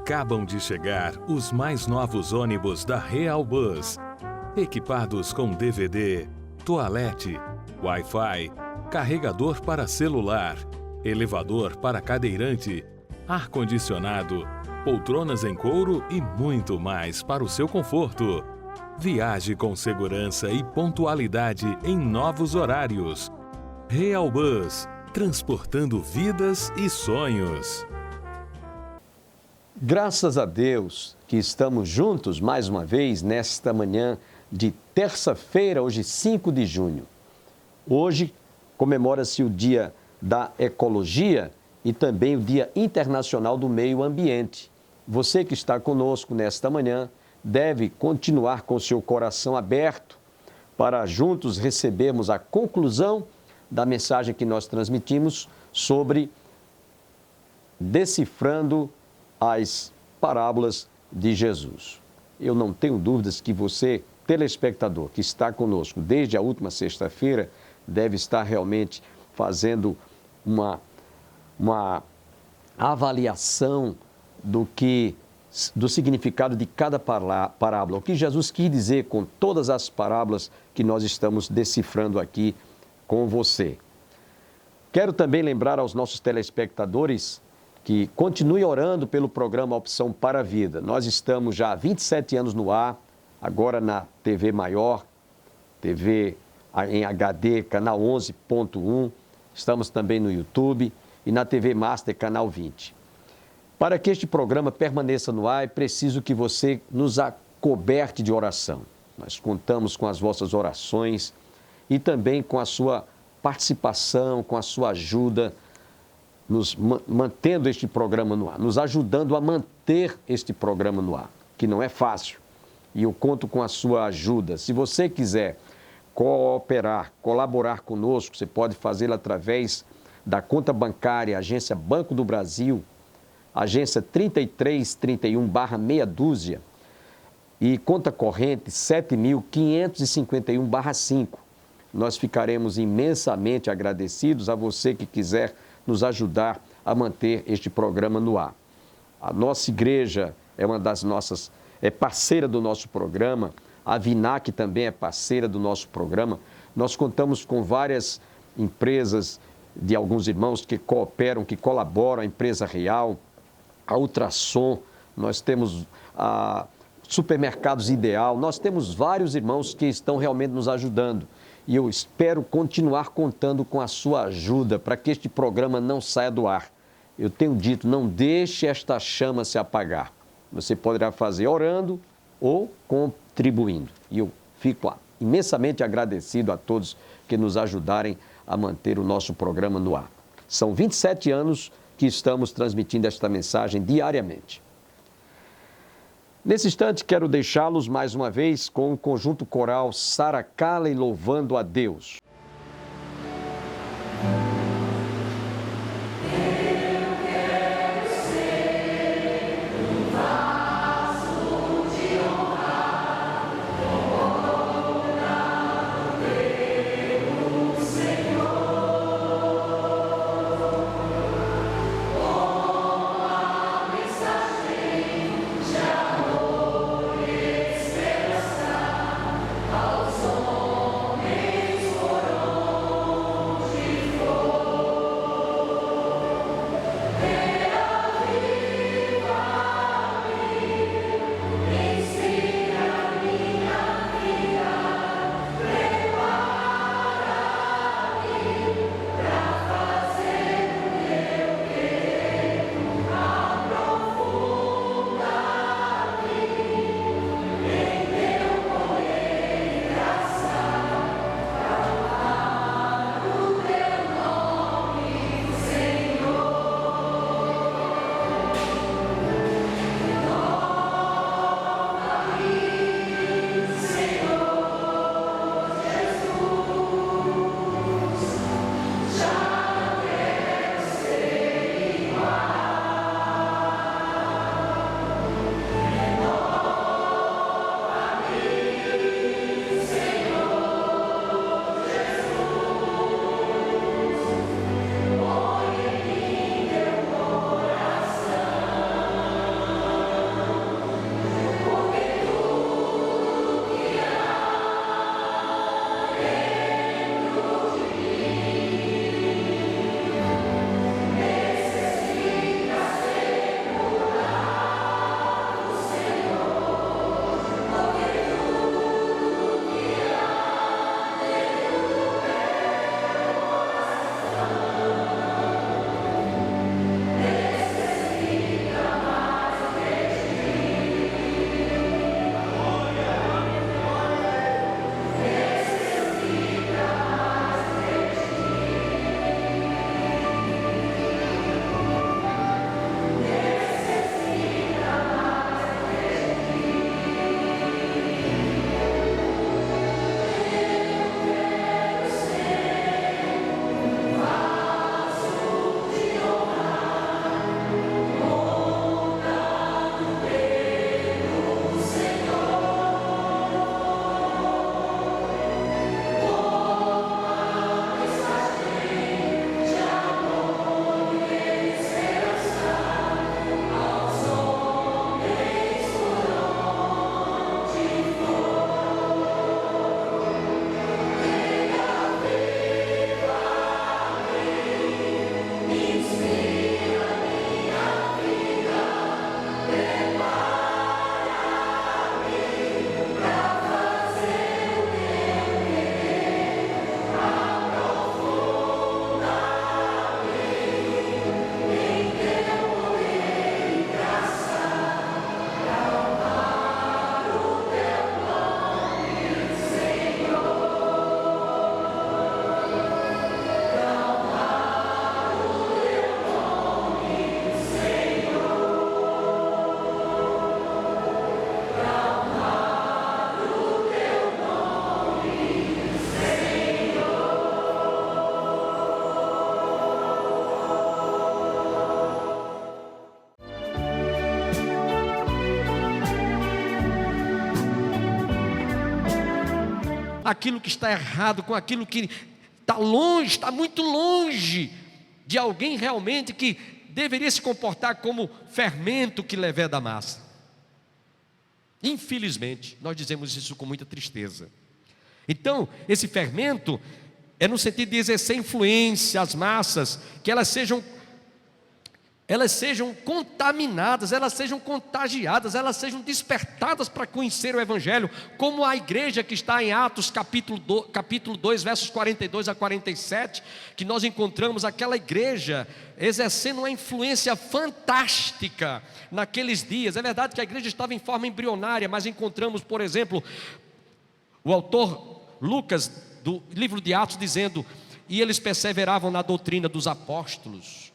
Acabam de chegar os mais novos ônibus da Real Bus, equipados com DVD, toalete, Wi-Fi, carregador para celular, elevador para cadeirante, ar-condicionado, poltronas em couro e muito mais para o seu conforto. Viaje com segurança e pontualidade em novos horários. Real Bus, transportando vidas e sonhos. Graças a Deus que estamos juntos mais uma vez nesta manhã de terça-feira, hoje 5 de junho. Hoje comemora-se o Dia da Ecologia e também o Dia Internacional do Meio Ambiente. Você que está conosco nesta manhã deve continuar com seu coração aberto para juntos recebermos a conclusão da mensagem que nós transmitimos sobre decifrando as parábolas de Jesus. Eu não tenho dúvidas que você, telespectador, que está conosco desde a última sexta-feira, deve estar realmente fazendo uma avaliação do significado de cada parábola, o que Jesus quis dizer com todas as parábolas que nós estamos decifrando aqui com você. Quero também lembrar aos nossos telespectadores que continue orando pelo programa Opção para a Vida. Nós estamos já há 27 anos no ar, agora na TV Maior, TV em HD, canal 11.1, estamos também no YouTube e na TV Master, canal 20. Para que este programa permaneça no ar, é preciso que você nos acoberte de oração. Nós contamos com as vossas orações e também com a sua participação, com a sua ajuda, nos mantendo este programa no ar, nos ajudando a manter este programa no ar, que não é fácil. E eu conto com a sua ajuda. Se você quiser cooperar, colaborar conosco, você pode fazê-lo através da conta bancária, agência Banco do Brasil, agência 3331/meia dúzia e conta corrente 7.551/5. Nós ficaremos imensamente agradecidos a você que quiser nos ajudar a manter este programa no ar. A nossa igreja é uma das nossas, é parceira do nosso programa, a Vinac também é parceira do nosso programa. Nós contamos com várias empresas de alguns irmãos que cooperam, que colaboram, a Empresa Real, a Ultrassom, nós temos a Supermercados Ideal, nós temos vários irmãos que estão realmente nos ajudando. E eu espero continuar contando com a sua ajuda para que este programa não saia do ar. Eu tenho dito, não deixe esta chama se apagar. Você poderá fazer orando ou contribuindo. E eu fico imensamente agradecido a todos que nos ajudarem a manter o nosso programa no ar. São 27 anos que estamos transmitindo esta mensagem diariamente. Nesse instante, quero deixá-los mais uma vez com o conjunto coral Sarah Calley louvando a Deus. Aos homens aquilo que está errado, com aquilo que está longe, está muito longe de alguém realmente que deveria se comportar como fermento que leveda a massa. Infelizmente, nós dizemos isso com muita tristeza. Então, esse fermento é no sentido de exercer influência às massas, que elas sejam contaminadas, elas sejam contagiadas, elas sejam despertadas para conhecer o Evangelho, como a igreja que está em Atos capítulo 2, versos 42 a 47, que nós encontramos aquela igreja exercendo uma influência fantástica naqueles dias. É verdade que a igreja estava em forma embrionária, mas encontramos, por exemplo, o autor Lucas, do livro de Atos, dizendo: e eles perseveravam na doutrina dos apóstolos,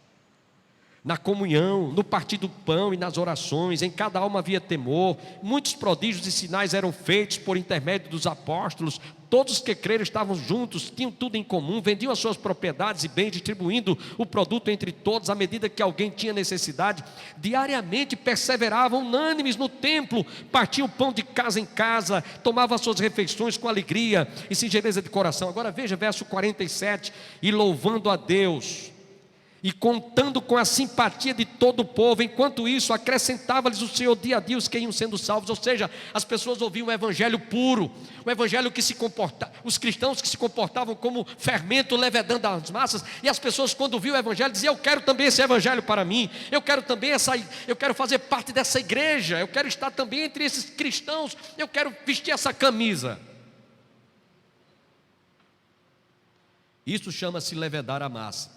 na comunhão, no partir do pão e nas orações, em cada alma havia temor, muitos prodígios e sinais eram feitos por intermédio dos apóstolos, todos que creram estavam juntos, tinham tudo em comum, vendiam as suas propriedades e bens, distribuindo o produto entre todos, à medida que alguém tinha necessidade. Diariamente perseveravam unânimes no templo, partiam o pão de casa em casa, tomavam as suas refeições com alegria e singeleza de coração. Agora veja verso 47, e louvando a Deus, e contando com a simpatia de todo o povo, enquanto isso acrescentava-lhes o Senhor dia a dia os que iam sendo salvos. Ou seja, as pessoas ouviam o evangelho puro, o evangelho que se comporta, os cristãos que se comportavam como fermento levedando as massas, e as pessoas, quando ouviam o evangelho, diziam: eu quero também esse evangelho para mim, eu quero também eu quero fazer parte dessa igreja, eu quero estar também entre esses cristãos, eu quero vestir essa camisa. Isso chama-se levedar a massa,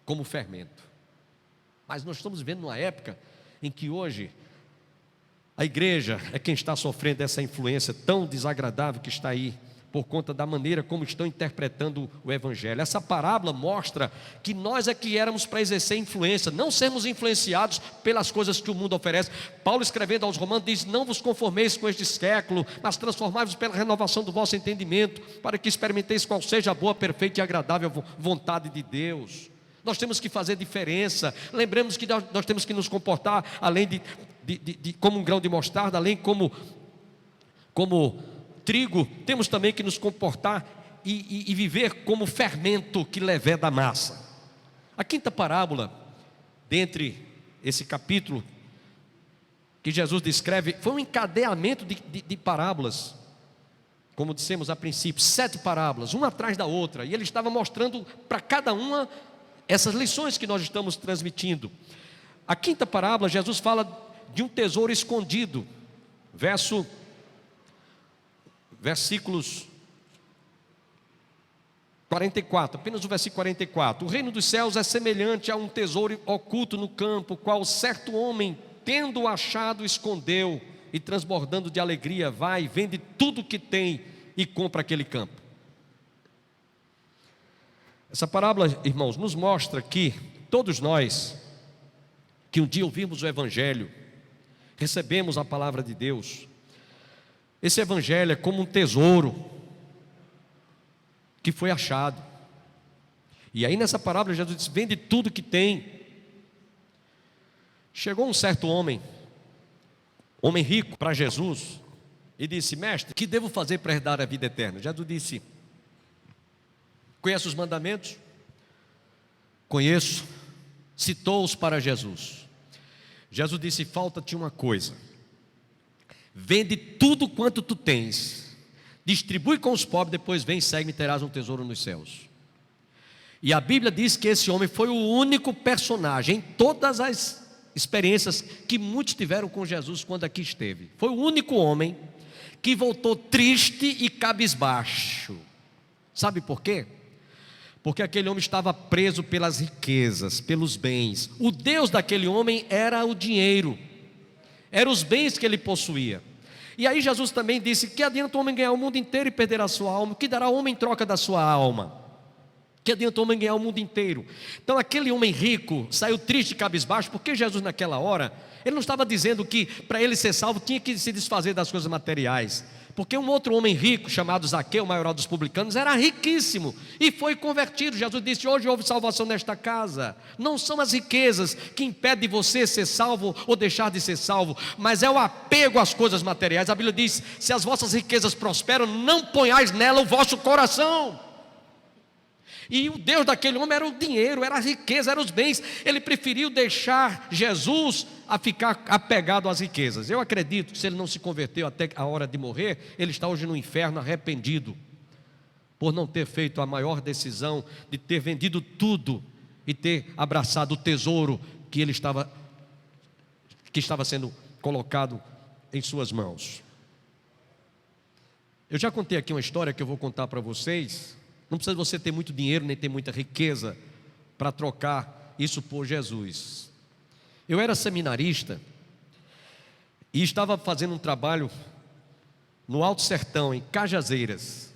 como fermento. Mas nós estamos vivendo numa época em que hoje a igreja é quem está sofrendo essa influência tão desagradável que está aí, por conta da maneira como estão interpretando o evangelho. Essa parábola mostra que nós é que éramos para exercer influência, não sermos influenciados pelas coisas que o mundo oferece. Paulo, escrevendo aos Romanos, diz: não vos conformeis com este século, mas transformai-vos pela renovação do vosso entendimento, para que experimenteis qual seja a boa, perfeita e agradável vontade de Deus. Nós temos que fazer diferença. Lembremos que nós temos que nos comportar, além de como um grão de mostarda, além como trigo, temos também que nos comportar e viver como fermento que leveda a massa. A quinta parábola, dentre esse capítulo que Jesus descreve, foi um encadeamento de parábolas, como dissemos a princípio, 7 parábolas, uma atrás da outra, e ele estava mostrando para cada uma essas lições que nós estamos transmitindo. A quinta parábola, Jesus fala de um tesouro escondido, versículos 44, apenas o versículo 44. O reino dos céus é semelhante a um tesouro oculto no campo, qual certo homem, tendo achado, escondeu, e transbordando de alegria, vai, vende tudo o que tem e compra aquele campo. Essa parábola, irmãos, nos mostra que todos nós, que um dia ouvimos o evangelho, recebemos a palavra de Deus, esse evangelho é como um tesouro que foi achado. E aí nessa parábola Jesus diz: vende tudo que tem. Chegou um certo homem rico, para Jesus, e disse: mestre, o que devo fazer para herdar a vida eterna? Jesus disse: conhece os mandamentos? Conheço. Citou-os para Jesus. Jesus disse: falta-te uma coisa. Vende tudo quanto tu tens, distribui com os pobres, depois vem e segue-me, terás um tesouro nos céus. E a Bíblia diz que esse homem foi o único personagem em todas as experiências que muitos tiveram com Jesus quando aqui esteve. Foi o único homem que voltou triste e cabisbaixo. Sabe por quê? Porque aquele homem estava preso pelas riquezas, pelos bens. O Deus daquele homem era o dinheiro, eram os bens que ele possuía. E aí Jesus também disse: que adianta o homem ganhar o mundo inteiro e perder a sua alma? O que dará o homem em troca da sua alma? Que adianta o homem ganhar o mundo inteiro? Então aquele homem rico saiu triste e cabisbaixo, porque Jesus naquela hora, ele não estava dizendo que para ele ser salvo tinha que se desfazer das coisas materiais. Porque um outro homem rico, chamado Zaqueu, o maioral dos publicanos, era riquíssimo e foi convertido. Jesus disse: hoje houve salvação nesta casa. Não são as riquezas que impedem você ser salvo ou deixar de ser salvo, mas é o apego às coisas materiais. A Bíblia diz: se as vossas riquezas prosperam, não ponhais nela o vosso coração. E o Deus daquele homem era o dinheiro, era a riqueza, eram os bens. Ele preferiu deixar Jesus a ficar apegado às riquezas. Eu acredito que se ele não se converteu até a hora de morrer, ele está hoje no inferno arrependido, por não ter feito a maior decisão de ter vendido tudo e ter abraçado o tesouro que estava sendo colocado em suas mãos. Eu já contei aqui uma história que eu vou contar para vocês. Não precisa você ter muito dinheiro, nem ter muita riqueza para trocar isso por Jesus. Eu era seminarista e estava fazendo um trabalho no Alto Sertão, em Cajazeiras.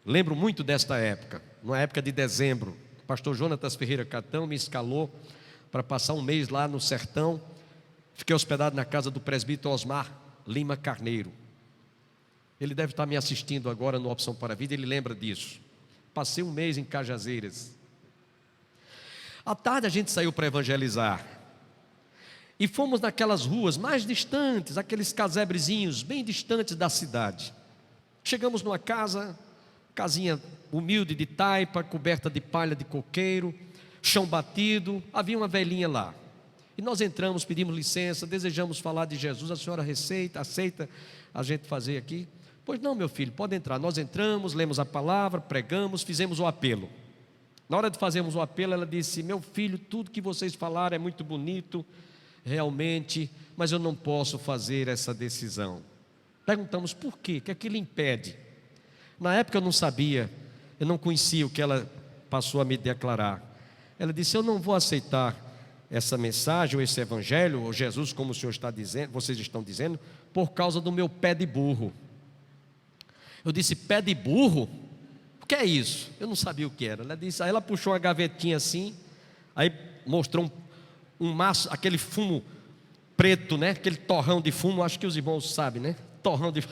Lembro muito desta época, numa época de dezembro. O pastor Jonatas Ferreira Catão me escalou para passar um mês lá no sertão. Fiquei hospedado na casa do presbítero Osmar Lima Carneiro. Ele deve estar me assistindo agora no Opção para a Vida, ele lembra disso. Passei um mês em Cajazeiras. À tarde a gente saiu para evangelizar. E fomos naquelas ruas mais distantes, aqueles casebrezinhos bem distantes da cidade. Chegamos numa casinha humilde de taipa, coberta de palha de coqueiro, chão batido, havia uma velhinha lá. E nós entramos, pedimos licença, desejamos falar de Jesus. A senhora aceita a gente fazer aqui? Pois não, meu filho, pode entrar. Nós entramos, lemos a palavra, pregamos, fizemos o apelo. Na hora de fazermos o apelo, ela disse: meu filho, tudo que vocês falaram é muito bonito, realmente, mas eu não posso fazer essa decisão. Perguntamos por quê? O que é que lhe impede? Na época eu não sabia, eu não conhecia o que ela passou a me declarar. Ela disse: eu não vou aceitar essa mensagem, ou esse evangelho, ou Jesus, como o senhor está dizendo, vocês estão dizendo, por causa do meu pé de burro. Eu disse: pé de burro? O que é isso? Eu não sabia o que era. Ela disse, aí ela puxou uma gavetinha assim, aí mostrou um maço, aquele fumo preto, né? Aquele torrão de fumo, acho que os irmãos sabem, né? Torrão de...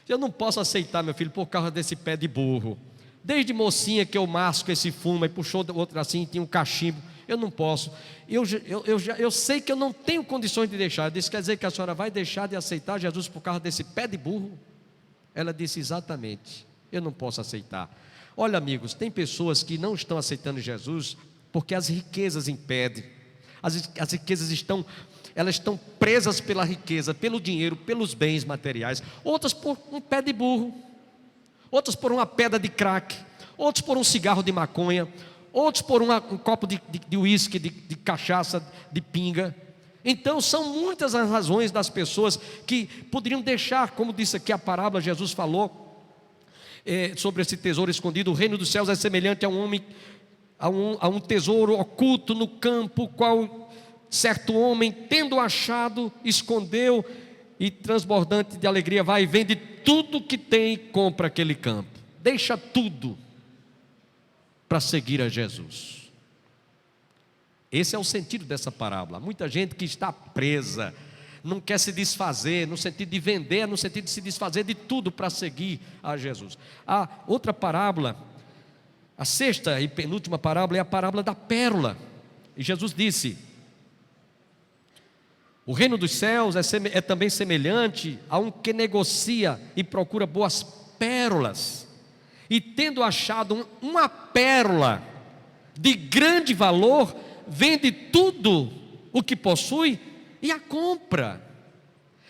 Eu não posso aceitar, meu filho, por causa desse pé de burro. Desde mocinha que eu masco esse fumo, aí puxou outro assim, tinha um cachimbo. Eu não posso. Eu sei que eu não tenho condições de deixar. Eu disse: quer dizer que a senhora vai deixar de aceitar Jesus por causa desse pé de burro? Ela disse: exatamente, eu não posso aceitar. Olha, amigos, tem pessoas que não estão aceitando Jesus porque as riquezas impedem. As riquezas estão presas pela riqueza, pelo dinheiro, pelos bens materiais. Outras por um pé de burro, outras por uma pedra de crack, outros por um cigarro de maconha, outros por um copo de uísque, de cachaça, de pinga. Então são muitas as razões das pessoas que poderiam deixar, como disse aqui a parábola, Jesus falou sobre esse tesouro escondido. O reino dos céus é semelhante a um homem, a um tesouro oculto no campo, qual certo homem, tendo achado, escondeu, e transbordante de alegria vai e vende tudo que tem e compra aquele campo. Deixa tudo para seguir a Jesus. Esse é o sentido dessa parábola. Muita gente que está presa, não quer se desfazer, no sentido de vender, no sentido de se desfazer de tudo para seguir a Jesus. A outra parábola, a sexta e penúltima parábola, é a parábola da pérola. E Jesus disse: o reino dos céus é também semelhante a um que negocia e procura boas pérolas, e tendo achado uma pérola de grande valor, vende tudo o que possui e a compra.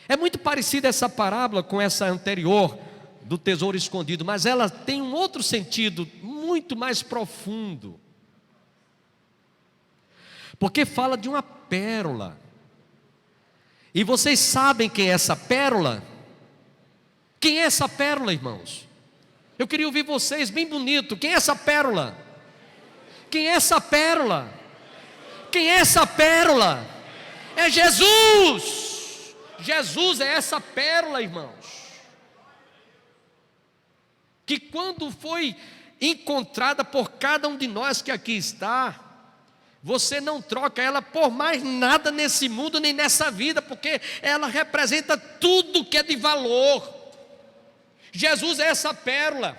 É muito parecida essa parábola com essa anterior do tesouro escondido, mas ela tem um outro sentido muito mais profundo, porque fala de uma pérola. E vocês sabem quem é essa pérola? Quem é essa pérola, irmãos? Eu queria ouvir vocês bem bonito. Quem é essa pérola? Quem é essa pérola? Quem é essa pérola? É Jesus. Jesus é essa pérola, irmãos, que quando foi encontrada por cada um de nós que aqui está, você não troca ela por mais nada nesse mundo nem nessa vida, porque ela representa tudo que é de valor. Jesus é essa pérola,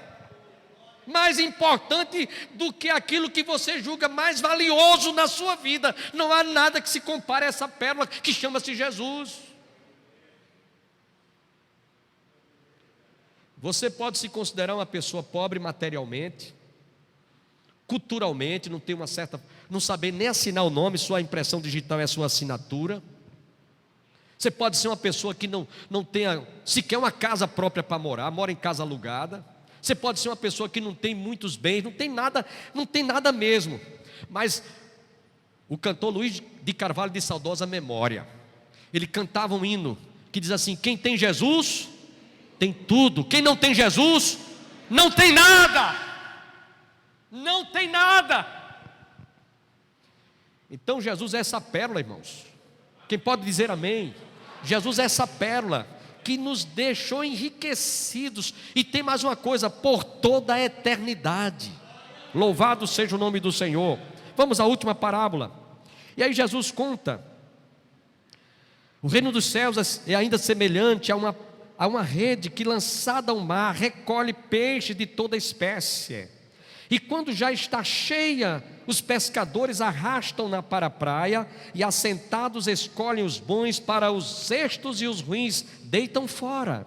mais importante do que aquilo que você julga mais valioso na sua vida. Não há nada que se compare a essa pérola que chama-se Jesus. Você pode se considerar uma pessoa pobre materialmente, culturalmente, não saber nem assinar o nome, sua impressão digital é a sua assinatura. Você pode ser uma pessoa que não tenha sequer uma casa própria para morar, mora em casa alugada. Você pode ser uma pessoa que não tem muitos bens, não tem nada mesmo. Mas o cantor Luiz de Carvalho de saudosa memória, ele cantava um hino que diz assim: quem tem Jesus tem tudo, quem não tem Jesus não tem nada. Não tem nada. Então Jesus é essa pérola, irmãos. Quem pode dizer amém? Jesus é essa pérola que nos deixou enriquecidos. E tem mais uma coisa: por toda a eternidade. Louvado seja o nome do Senhor. Vamos à última parábola. E aí Jesus conta: o reino dos céus é ainda semelhante a uma rede que, lançada ao mar, recolhe peixes de toda espécie. E quando já está cheia, os pescadores arrastam-na para a praia, e assentados escolhem os bons para os cestos, e os ruins deitam fora.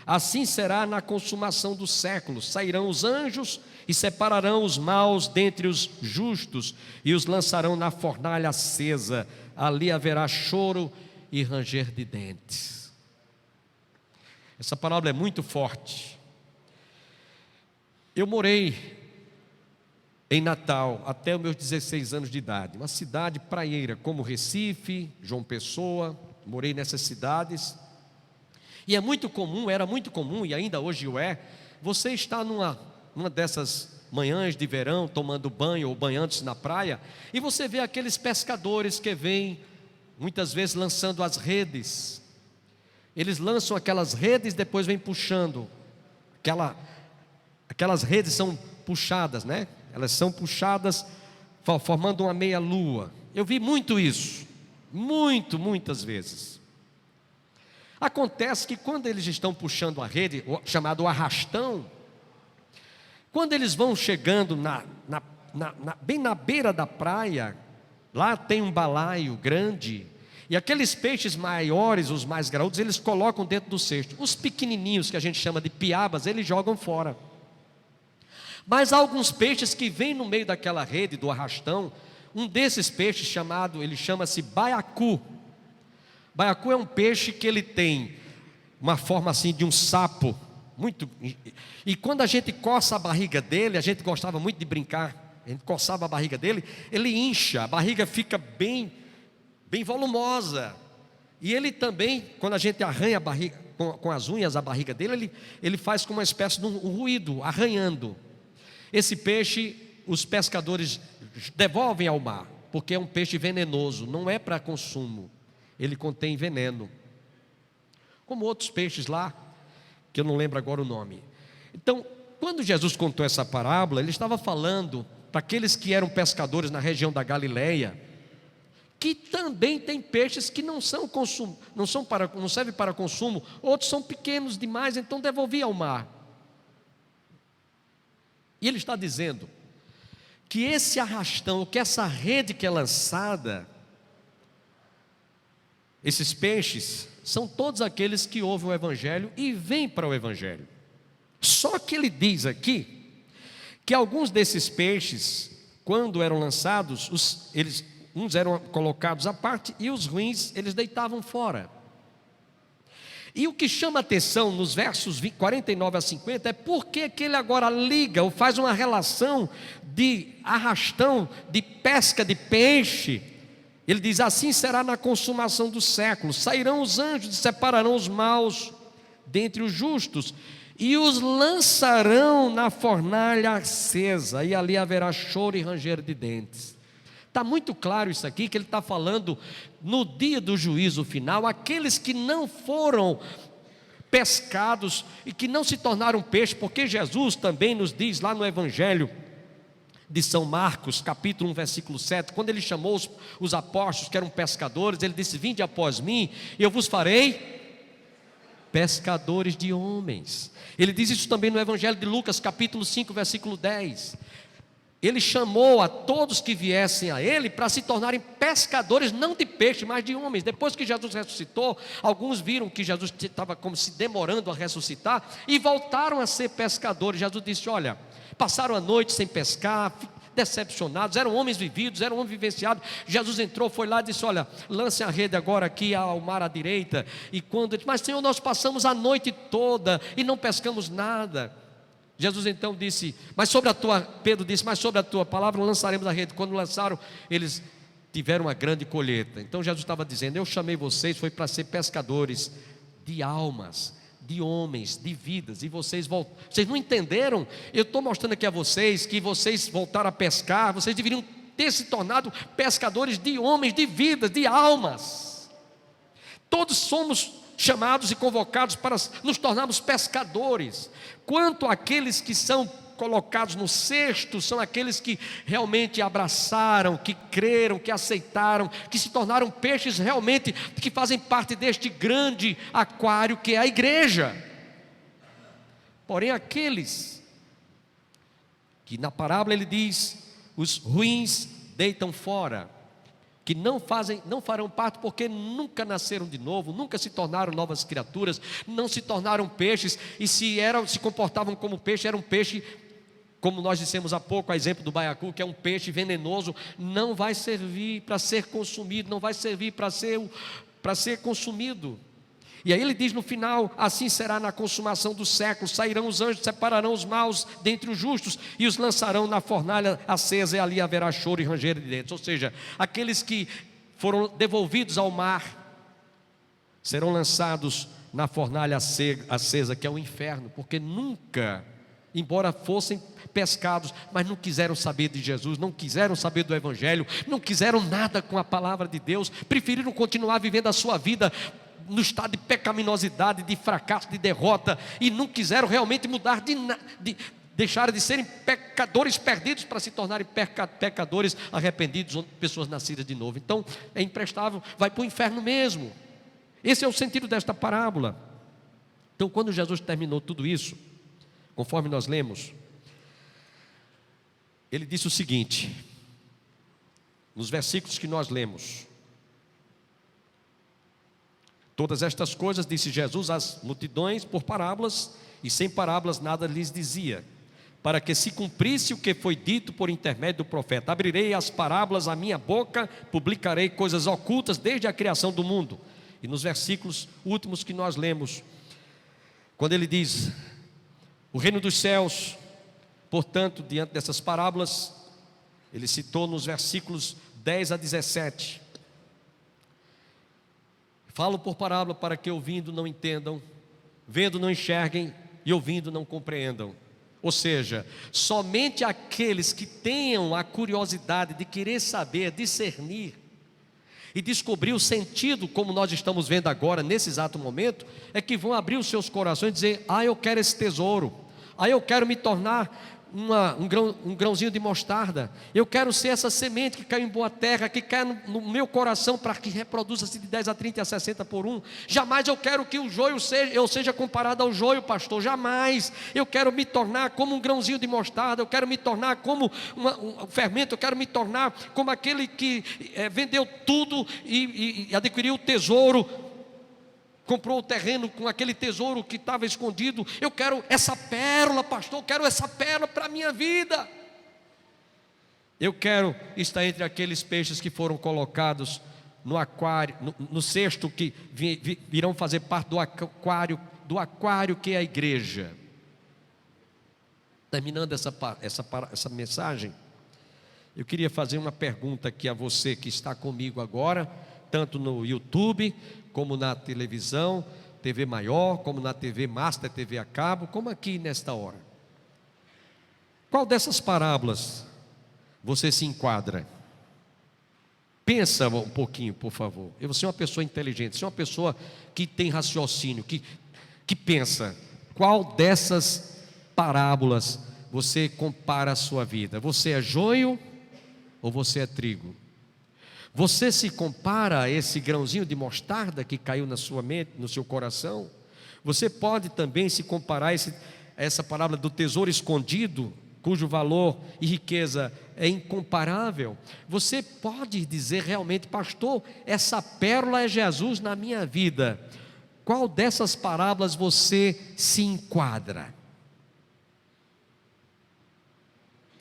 Assim será na consumação dos séculos. Sairão os anjos e separarão os maus dentre os justos, e os lançarão na fornalha acesa. Ali haverá choro e ranger de dentes. Essa parábola é muito forte. Eu morei em Natal até os meus 16 anos de idade, uma cidade praieira como Recife, João Pessoa. Morei nessas cidades, e era muito comum, e ainda hoje é, você está numa dessas manhãs de verão, tomando banho ou banhando-se na praia, e você vê aqueles pescadores que vêm, muitas vezes lançando as redes. Eles lançam aquelas redes, depois vêm puxando, aquelas redes são puxadas, né? Elas são puxadas, formando uma meia-lua. Eu vi muito isso, muitas vezes. Acontece que quando eles estão puxando a rede, chamado arrastão, quando eles vão chegando bem na beira da praia, lá tem um balaio grande, e aqueles peixes maiores, os mais graúdos, eles colocam dentro do cesto. Os pequenininhos, que a gente chama de piabas, eles jogam fora. Mas há alguns peixes que vêm no meio daquela rede do arrastão. Um desses peixes ele chama-se baiacu. Baiacu é um peixe que ele tem uma forma assim de um sapo, e quando a gente coça a barriga dele, a gente gostava muito de brincar, a gente coçava a barriga dele, ele incha, a barriga fica bem volumosa. E ele também, quando a gente arranha a barriga com as unhas a barriga dele, ele faz como uma espécie de um ruído, arranhando. Esse peixe os pescadores devolvem ao mar, porque é um peixe venenoso, não é para consumo, ele contém veneno, como outros peixes lá, que eu não lembro agora o nome. Então, quando Jesus contou essa parábola, ele estava falando para aqueles que eram pescadores na região da Galileia, que também tem peixes que não servem para consumo, outros são pequenos demais, então devolvia ao mar. E ele está dizendo que esse arrastão, que essa rede que é lançada, esses peixes, são todos aqueles que ouvem o Evangelho e vêm para o Evangelho. Só que ele diz aqui que alguns desses peixes, quando eram lançados, uns eram colocados à parte e os ruins eles deitavam fora. E o que chama atenção nos versos 49 a 50 é porque que ele agora liga ou faz uma relação de arrastão, de pesca de peixe. Ele diz: assim será na consumação dos séculos. Sairão os anjos e separarão os maus dentre os justos, e os lançarão na fornalha acesa, e ali haverá choro e ranger de dentes. Está muito claro isso aqui, que ele está falando no dia do juízo final, aqueles que não foram pescados e que não se tornaram peixe, porque Jesus também nos diz lá no Evangelho de São Marcos, capítulo 1, versículo 7, quando ele chamou os apóstolos que eram pescadores, ele disse: vinde após mim, e eu vos farei pescadores de homens. Ele diz isso também no Evangelho de Lucas, capítulo 5, versículo 10. Ele chamou a todos que viessem a ele para se tornarem pescadores, não de peixe, mas de homens. Depois que Jesus ressuscitou, alguns viram que Jesus estava como se demorando a ressuscitar e voltaram a ser pescadores. Jesus disse: olha, passaram a noite sem pescar, decepcionados, eram homens vividos, eram homens vivenciados. Jesus entrou, foi lá e disse: olha, lance a rede agora aqui ao mar à direita. E quando ele disse: mas Senhor, nós passamos a noite toda e não pescamos nada. Jesus então disse: Pedro disse: mas sobre a tua palavra lançaremos a rede. Quando lançaram, eles tiveram uma grande colheita. Então Jesus estava dizendo: eu chamei vocês, foi para ser pescadores de almas, de homens, de vidas, e vocês não entenderam? Eu estou mostrando aqui a vocês que vocês voltaram a pescar, vocês deveriam ter se tornado pescadores de homens, de vidas, de almas. Todos somos chamados e convocados para nos tornarmos pescadores. Quanto àqueles que são colocados no cesto, são aqueles que realmente abraçaram, que creram, que aceitaram, que se tornaram peixes realmente, que fazem parte deste grande aquário que é a igreja. Porém, aqueles que na parábola ele diz: os ruins deitam fora, que não farão parte porque nunca nasceram de novo, nunca se tornaram novas criaturas, não se tornaram peixes, e se comportavam como peixe, era um peixe, como nós dissemos há pouco, a exemplo do baiacu, que é um peixe venenoso, não vai servir para ser consumido, não vai servir para ser consumido. E aí ele diz no final: assim será na consumação do século, sairão os anjos, separarão os maus dentre os justos e os lançarão na fornalha acesa, e ali haverá choro e ranger de dentes. Ou seja, aqueles que foram devolvidos ao mar serão lançados na fornalha acesa, que é o inferno, porque nunca, embora fossem pescados, mas não quiseram saber de Jesus, não quiseram saber do Evangelho, não quiseram nada com a palavra de Deus, preferiram continuar vivendo a sua vida no estado de pecaminosidade, de fracasso, de derrota, e não quiseram realmente mudar, deixaram de serem pecadores perdidos para se tornarem pecadores arrependidos, pessoas nascidas de novo. Então é imprestável, vai para o inferno mesmo. Esse é o sentido desta parábola. Então, quando Jesus terminou tudo isso, conforme nós lemos, ele disse o seguinte, nos versículos que nós lemos: todas estas coisas disse Jesus às multidões por parábolas, e sem parábolas nada lhes dizia, para que se cumprisse o que foi dito por intermédio do profeta: abrirei as parábolas a minha boca, publicarei coisas ocultas desde a criação do mundo. E nos versículos últimos que nós lemos, quando ele diz: o reino dos céus, portanto, diante dessas parábolas, ele citou nos versículos 10 a 17: falo por parábola para que ouvindo não entendam, vendo não enxerguem e ouvindo não compreendam. Ou seja, somente aqueles que tenham a curiosidade de querer saber, discernir e descobrir o sentido, como nós estamos vendo agora, nesse exato momento, é que vão abrir os seus corações e dizer: eu quero esse tesouro, eu quero me tornar um grãozinho de mostarda, eu quero ser essa semente que cai em boa terra, que cai no meu coração, para que reproduza-se de 10 a 30 e a 60 por um. Jamais eu quero que o joio seja comparado ao joio, pastor, jamais. Eu quero me tornar como um grãozinho de mostarda, eu quero me tornar como um fermento, eu quero me tornar como aquele que vendeu tudo e adquiriu o tesouro, comprou o terreno com aquele tesouro que estava escondido. Eu quero essa pérola, pastor, eu quero essa pérola para a minha vida. Eu quero estar entre aqueles peixes que foram colocados no aquário, no cesto, que virão fazer parte do aquário que é a igreja. Terminando essa mensagem, eu queria fazer uma pergunta aqui a você que está comigo agora, tanto no YouTube, como na televisão, TV Maior, como na TV Master, TV a cabo, como aqui nesta hora. Qual dessas parábolas você se enquadra? Pensa um pouquinho, por favor. Você é uma pessoa inteligente, você é uma pessoa que tem raciocínio, que pensa. Qual dessas parábolas você compara a sua vida? Você é joio ou você é trigo? Você se compara a esse grãozinho de mostarda que caiu na sua mente, no seu coração? Você pode também se comparar a essa parábola do tesouro escondido, cujo valor e riqueza é incomparável. Você pode dizer realmente: pastor, essa pérola é Jesus na minha vida. Qual dessas parábolas você se enquadra?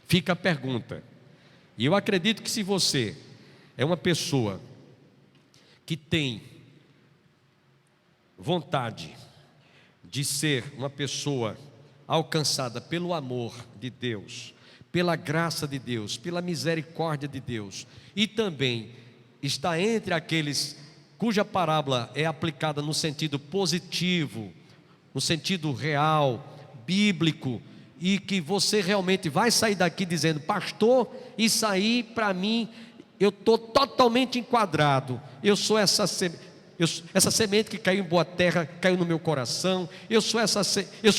Fica a pergunta. E eu acredito que se você é uma pessoa que tem vontade de ser uma pessoa alcançada pelo amor de Deus, pela graça de Deus, pela misericórdia de Deus, e também está entre aqueles cuja parábola é aplicada no sentido positivo, no sentido real, bíblico, e que você realmente vai sair daqui dizendo: pastor, isso aí para mim, eu estou totalmente enquadrado, eu sou essa semente que caiu em boa terra, caiu no meu coração, eu sou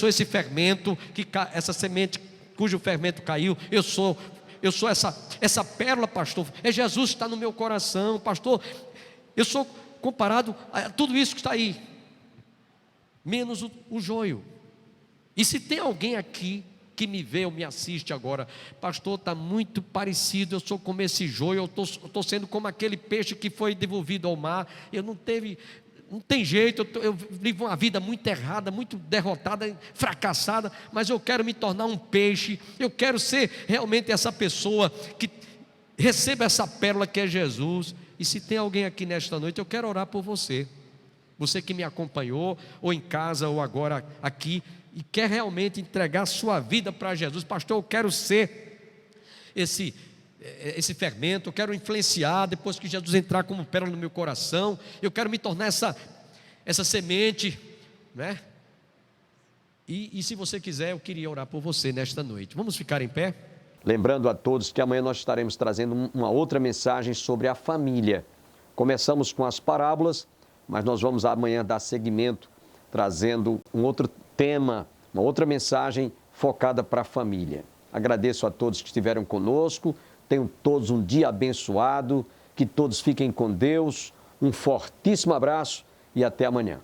esse fermento, essa semente cujo fermento caiu, eu sou essa pérola, pastor, é Jesus que está no meu coração, pastor, eu sou comparado a tudo isso que está aí, menos o joio. E se tem alguém aqui que me vê ou me assiste agora: pastor, está muito parecido, eu sou como esse joio, eu estou sendo como aquele peixe que foi devolvido ao mar, não tem jeito, eu vivo uma vida muito errada, muito derrotada, fracassada, mas eu quero me tornar um peixe, eu quero ser realmente essa pessoa que receba essa pérola que é Jesus. E se tem alguém aqui nesta noite, eu quero orar por você, você que me acompanhou, ou em casa, ou agora aqui, e quer realmente entregar sua vida para Jesus: pastor, eu quero ser esse fermento, eu quero influenciar, depois que Jesus entrar como pérola no meu coração, eu quero me tornar essa semente, né? E se você quiser, eu queria orar por você nesta noite. Vamos ficar em pé? Lembrando a todos que amanhã nós estaremos trazendo uma outra mensagem sobre a família. Começamos com as parábolas, mas nós vamos amanhã dar seguimento, trazendo um outro tema, uma outra mensagem focada para a família. Agradeço a todos que estiveram conosco, tenham todos um dia abençoado, que todos fiquem com Deus, um fortíssimo abraço e até amanhã.